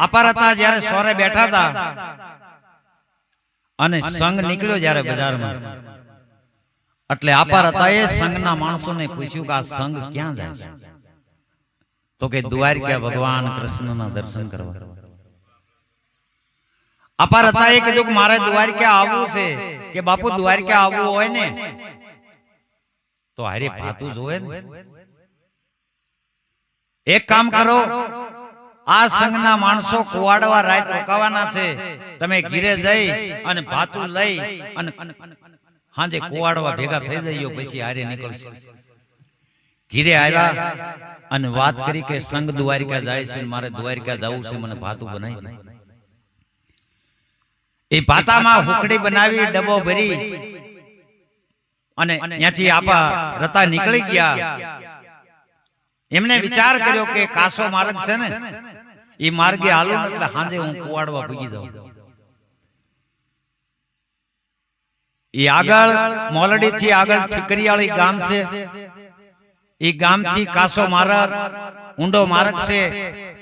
અપારતા જ્યારે સોરે બેઠા હતા અને સંઘ નીકળ્યો જ્યારે બજારમાં, એટલે અપારતાએ સંઘના માણસોને પૂછ્યું કે આ સંઘ ક્યાં જાય છે? તો કે દ્વારકા ભગવાન કૃષ્ણના દર્શન કરવા. અપારતાએ કીધું કે મારે દ્વારકા આવવું છે. કે બાપુ દ્વારકા આવવું હોય ને તો હારે ભાતું જોવે ને. એક કામ કરો, આ સંઘના માણસો કુવાડવા રાત રોકાવાના છે, તમે ઘીરે જઈ અને ભાતું લઈ અને હાજે કુવાડવા ભેગા થઈ જઈયો, પછી હારે નીકળશો. ઘીરે આવ્યા અને વાત કરી કે સંઘ દ્વારકા જાય છે, મારે દ્વારકા જવું છે, મને ભાતું બનાવી દે. એ ભાતામાં હુકડી બનાવી ડબ્બો ભરી અને ત્યાંથી આપા રતા નીકળી ગયા. એમને વિચાર કર્યો કે કાસો માર્ગ છે ને, એ માર્ગે હાલું એટલે હાંજે હું કુવાડવા પૂગી જાઉં. એ આગળ મોલડી થી આગળ ઠીકરીયાળી ગામ છે, એ ગામ થી કાસો માર્ગ ઊંડો માર્ગ છે,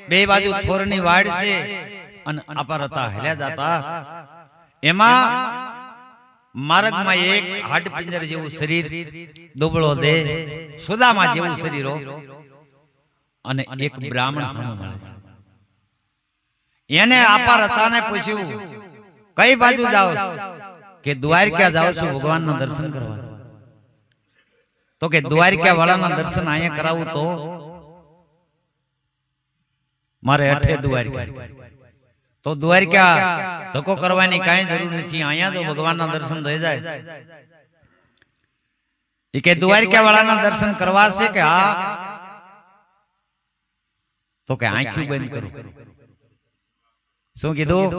બે બાજુ થોરની વાડ છે અને અપારતા હેલ્યા જાતા. એમાં માર્ગમાં એક હાડપિંજર જેવું શરીર, દુબળો દેહ, સુદામા જેવું શરીરો અને એક બ્રાહ્મણ સામે મળે છે. એને અપારતાને પૂછ્યું કઈ બાજુ જાઓ? કે દ્વારકા જાઉં છું ભગવાનના દર્શન કરવા. તો કે દ્વારકા વાળાના દર્શન અહીંયા કરાવું તો મારે અઠે દ્વારકા. તો દ્વારકા ધક્કો કરવાની કાંઈ જરૂર નથી, અહીંયા જો ભગવાનના દર્શન થઈ જાય. એ કે દ્વારકા વાળાના દર્શન કરવા છે કે હા? તો કે આંખી બંધ કરો. શું કીધું?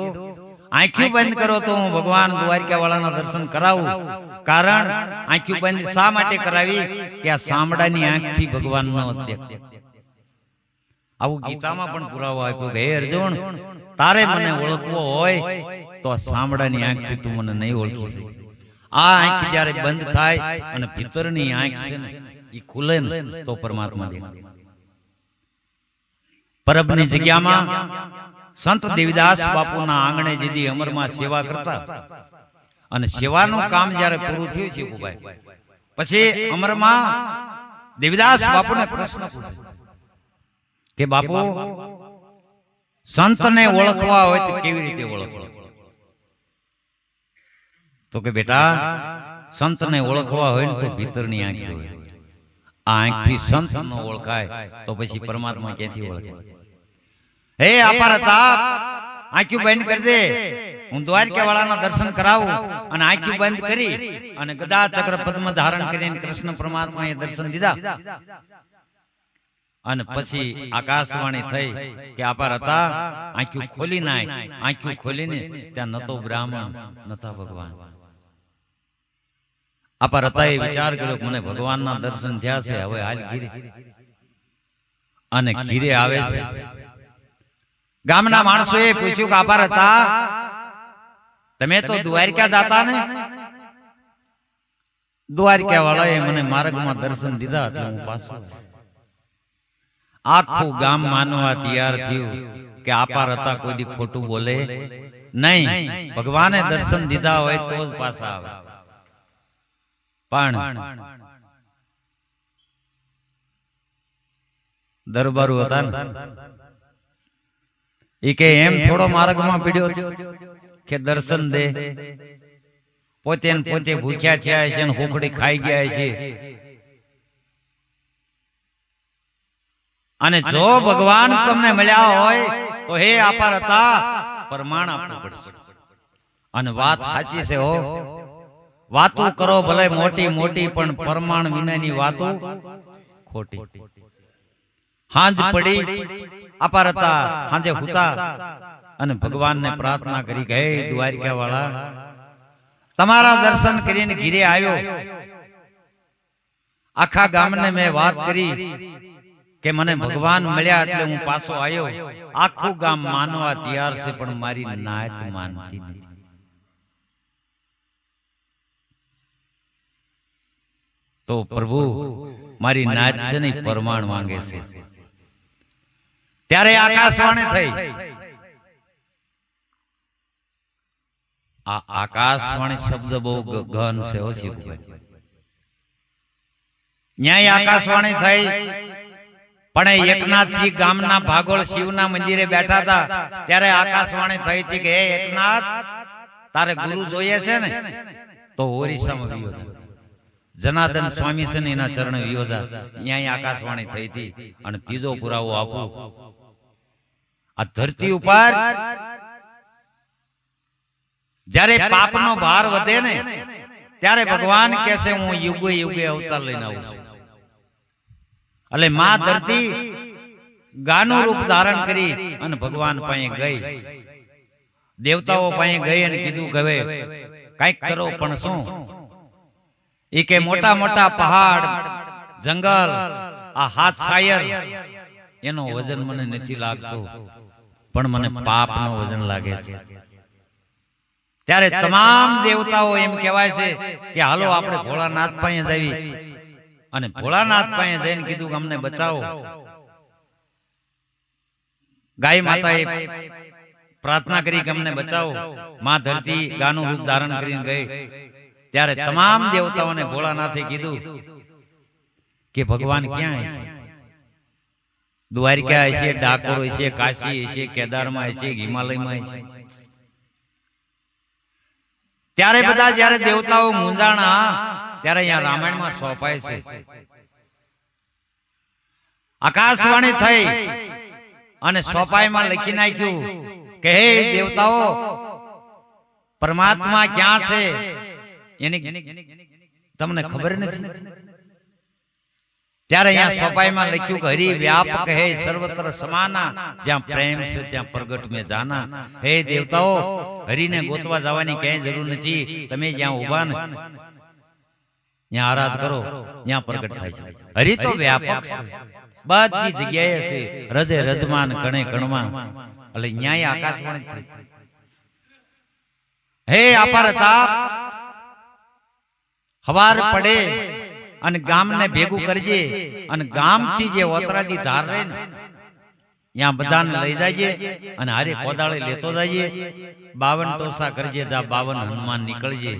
આંખી બંધ કરો તો હું ભગવાન દ્વારકા વાળાના દર્શન કરાવું. કારણ આંખી બંધ શા માટે કરાવી? કે આ સામડાની આંખથી ભગવાન નો દેખ. આવું ગીતામાં પણ પુરાવો આપ્યો કે હે અર્જુન, તારે મને ઓળખવો હોય તો સામડાની આંખથી તું મને નહીં ઓળખી શકે. આ આંખ જ્યારે બંધ થાય અને ભીતરની આંખ છે ને એ ખુલે ને તો પરમાત્મા દેખાય. પરબની જગ્યામાં સંત દેવીદાસ બાપુના આંગણે જેદી અમરમાં સેવા કરતા અને સેવાનું કામ જ્યારે પૂરું થયું છે ભાઈ, પછી અમરમાં દેવીદાસ બાપુને પ્રશ્ન પૂછે કે બાપુ, સંતને ઓળખવા હોય તો કેવી રીતે ઓળખવા? તો કે બેટા, સંતને ઓળખવા હોય ને તો ભીતરની આંખ હોય. આ આંખથી સંત ન ઓળખાય તો પછી પરમાત્મા ક્યાંથી ઓળખાય? હે અપારતા, આંખ્યું બંધ કરી દે, હું દ્વારકા વાળાના દર્શન કરાવું. અને આંખ્યું બંધ કરી અને ગદા ચક્ર પદ્મ ધારણ કરીને કૃષ્ણ પરમાત્માએ દર્શન દીધા. અને પછી આકાશવાણી થઈ કે અપારતા આંખ્યું ખોલી નાય. આંખ્યું ખોલીને ત્યાં નતો બ્રાહ્મણ નતા ભગવાન. અપારતાએ વિચાર કર્યો મને ભગવાનના દર્શન થયા છે, હવે હાલ ઘીરે. અને ઘીરે આવે છે. ગામના માણસોએ પૂછ્યું કે અપારતા, તમે તો દ્વારકા જાતા ને? દ્વારકા વાળાએ મને માર્ગમાં દર્શન દીધા એટલે હું પાછો. આખું ગામ માનવા તૈયાર થયું કે અપારતા કોઈ દી ખોટું બોલે નહીં. ભગવાને દર્શન દીધા હોય તો જ પાછા આવે. પણ દરબારો હતા ને, એ કે એમ થોડો માર્ગમાં પીડ્યો કે દર્શન દે. પોતે ને પોતે ભૂખ્યા થયા છે ને હોકડી ખાઈ ગયા છે. અને જો ભગવાન તમને મળ્યા હોય તો હે અપારતા પ્રમાણ આપવું પડશે. અને વાત સાચી છે હો, વાતો કરો ભલે મોટી મોટી પણ પ્રમાણ વિનાની વાતો ખોટી. હાંજ પડી, અપારતા હાંજે હુતા અને ભગવાનને પ્રાર્થના કરી કે હે દ્વારકા વાળા, તમારા દર્શન કરીને ઘીરે આવ્યો. આખા ગામને મેં વાત કરી કે મને ભગવાન મળ્યા એટલે હું પાછો આવ્યો. આખું ગામ માનવા તૈયાર છે પણ મારી નાત માનતી નથી. તો પ્રભુ મારી નાત છે ને પ્રમાણ માંગે છે. ત્યારે આકાશવાણી થઈ આ આકાશવાણી શબ્દ બહુ ગહન છે ઓછી ન્યાય આકાશવાણી થઈ પણ એકનાથજી ગામના ભાગોળ શિવના મંદિરે બેઠા હતા ત્યારે આકાશવાણી થઈ હતી કે હે એકનાથ તારે ગુરુ જોઈએ છે ને તો ઓરિસ્સામાં વિયોજા જનાર્દન સ્વામી છે ને એના ચરણે વિયોજા અહીંયા આકાશવાણી થઈ હતી અને ત્રીજો પુરાવો આપું આ ધરતી ઉપર જ્યારે પાપનો ભાર વધે ને ત્યારે ભગવાન કહે છે હું યુગે યુગે અવતાર લઈને આવું છું એટલે માં ધરતી ગાનું રૂપ ધારણ કરી અને ભગવાન પાસે ગઈ દેવતાઓ પાસે ગઈ અને કીધું કે હવે કઈક કરો પણ શું એ કે મોટા મોટા પહાડ જંગલ આ હાથ શાયર એનો વજન મને નથી લાગતો પણ મને પાપનો વજન લાગે છે ત્યારે તમામ દેવતાઓ એમ કહેવાય છે કે હાલો આપણે ભોળાનાથ પાસે જઈએ અને ભોળાનાથ પાસે જઈને કીધું કે અમને બચાવો ગાય માતાએ પ્રાર્થના કરી કે અમને બચાવો માં ધરતી ગાનું રૂપ ધારણ કરીને ગઈ ત્યારે તમામ દેવતાઓને ભોળાનાથે કીધું કે ભગવાન ક્યાં છે દ્વારકા છે ડાકોર છે કાશી છે કેદારમાં છે હિમાલયમાં છે ત્યારે બધા જ્યારે દેવતાઓ મૂંઝાણા ત્યારે અહીંયા રામાયણમાં સોંપાય છે આકાશવાણી થઈ અને સોપાઈમાં લખી નાખ્યું કે હે દેવતાઓ પરમાત્મા ક્યાં છે એની તમને ખબર નથી ત્યારે અહીંયા સોપાઈમાં લખ્યું કે હરિ વ્યાપક હે સર્વત્ર સમાના જ્યાં પ્રેમ છે ત્યાં પ્રગટ મેં જાના હે દેવતાઓ હરિને ગોતવા જવાની ક્યાંય જરૂર નથી તમે જ્યાં ઉભા ને ત્યાં આરાધ કરો ત્યાં પ્રગટ થાય છે હરિ તો વ્યાપક છે બધી જગ્યાએ છે હૃદય હૃદયમાં કણે કણમાં એટલે ન્યાય આકાશવાણી થઈ હે અપાર તાપ હવાર પડે અને ગામને ભેગું કરજે અને ગામથી જે ઓતરાદી ધાર રહે ને ત્યાં બધાને લઈ જાજે અને હારે કોદાળે લેતો જઈએ 52 ટોસા કરજે જા 52 હનુમાન નીકળજે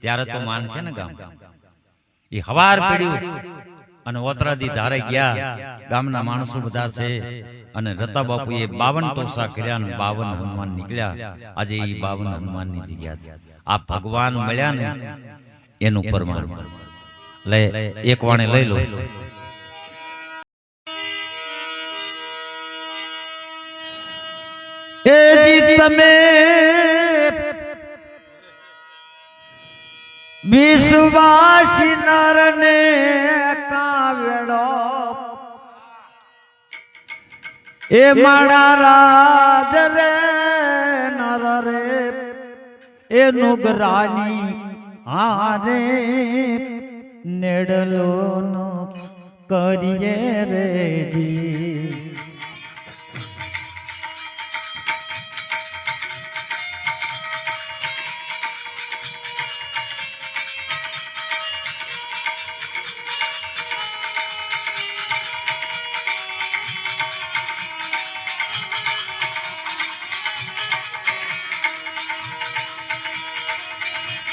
ત્યારે તો માનશે ને ગામ એ હવાર પડ્યું અને ઓતરાદી ધારે ગયા ગામના માણસો બધા છે અને રતા બાપુએ 52 ટોસા કર્યા ને 52 હનુમાન નીકળ્યા આજે એ 52 હનુમાન ની જગ્યા છે આ ભગવાન મળ્યા ને એનું પ્રમાણ લે એક વાણે લઈ લો એ જી તમે વિશ્વાસી નરને કાવેડો એ મારા રાજ રે નર રે એ નુગરાની હારે નેડલો નો કરીએ રે જી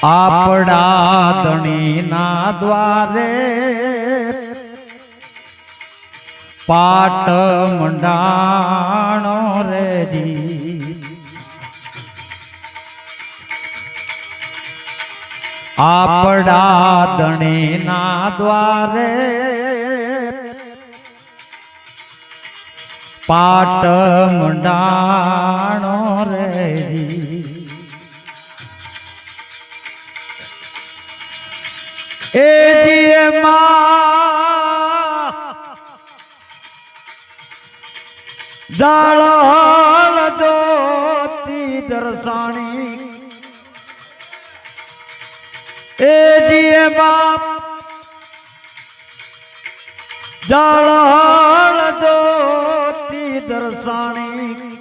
આપડા ધણી ના દ્વારે પાટ મંડાણો રે જી આપડા ધણી ના દ્વારે પાટ મંડાણો રે જી એ જીએ માં જાળ જ્યોતિ દર્શાણી એ જીએ બાપ જાળ જ્યોતિ દર્શાણી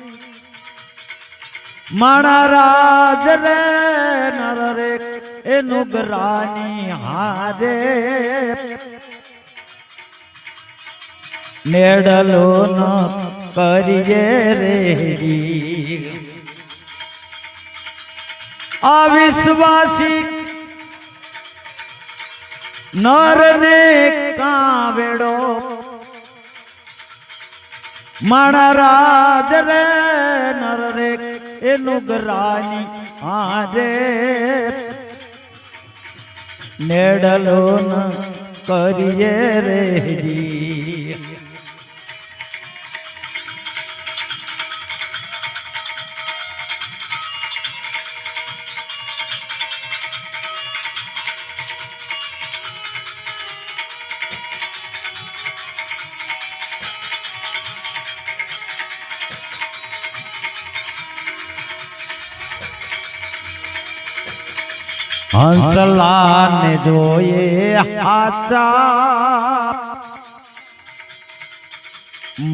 માણા રાજ રે નર રે એ નુગરાની હારે નેડલો ન કરીએ રે अविश्वासी नर ने कावेड़ो महाराज रे नर रे एनुगरानी आरे नेडलो न करिए रे जी हंसला ने जोए हाचा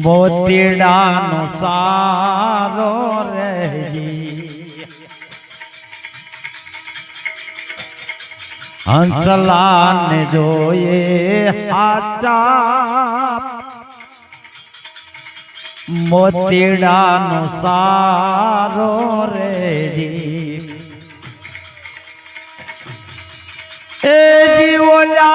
मोतीड़ा नो सारो रही हंसला ने जोए हाचा मोतीड़ा नो सारो रही ए जीवोला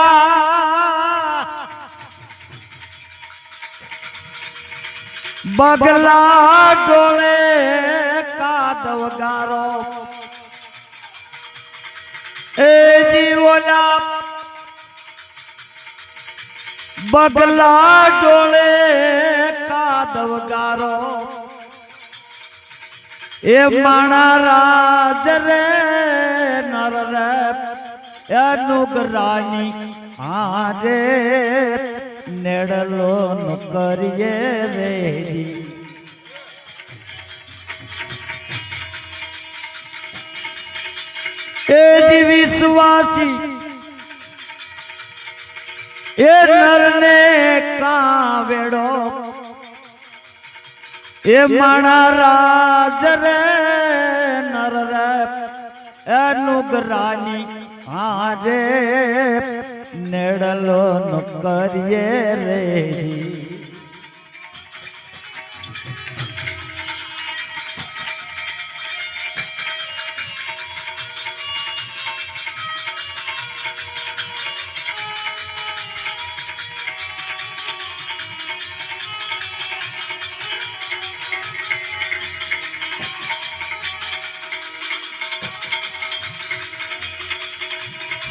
बगला डोले कादव गारो ए जीवोला बगला डोले कादव गारो ए माणा राज रे नर रे अनुग्रानी आरे नेडलो न करिए रे ए विश्वासी ए नर ने कावेड़ो ए माणा राज रे नर रे अनुग्रानी आरे नेडलो न करिए रे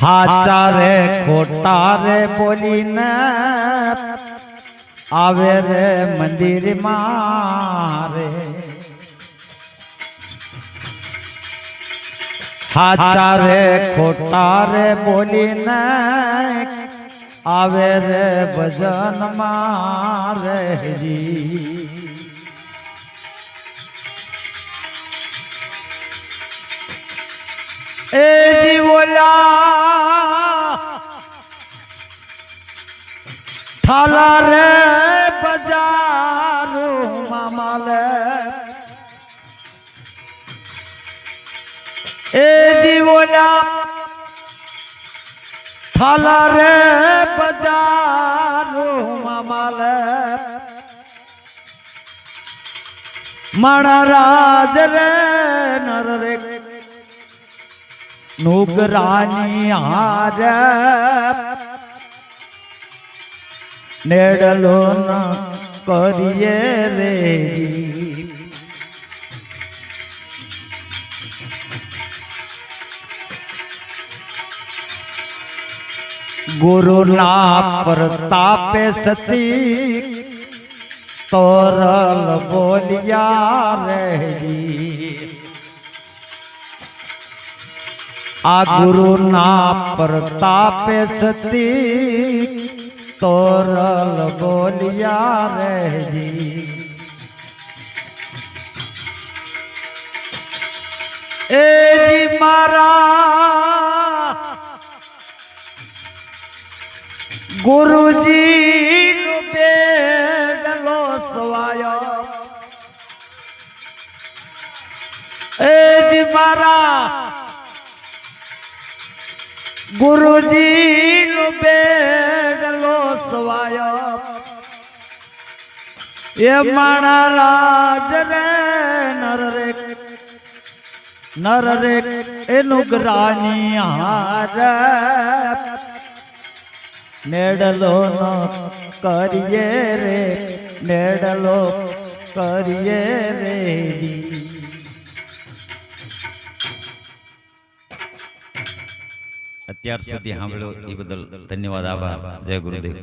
हाचा रे खोटा रे बोली न आवे रे मंदिर मारे हाचा रे खोटा रे बोली न आवे रे भजन मारे जी ए जीवोला थाला रे बजारू मामाले ए जीवोला थाला रे बजारू मामाले माणा राज रे नर रे नुगरानी हार नेडलो न करिए रे गुरु ना प्रतापे सती तोरल बोलिया रे आ गुरु ना प्रताप सती तोरल बोलिया रे जी ए जी मारा गुरु जी नु बेडलो सवायो ए जी मारा गुरुजी नु बेडलो सवायो ये माणा राज रे नर रे એનું ગ્રાની હાર નેડલો નો કરીએ રે નેડલો કરીએ રે અત્યાર સુધી સાંભળ્યો એ બદલ ધન્યવાદ, આભાર. જય ગુરુદેવ.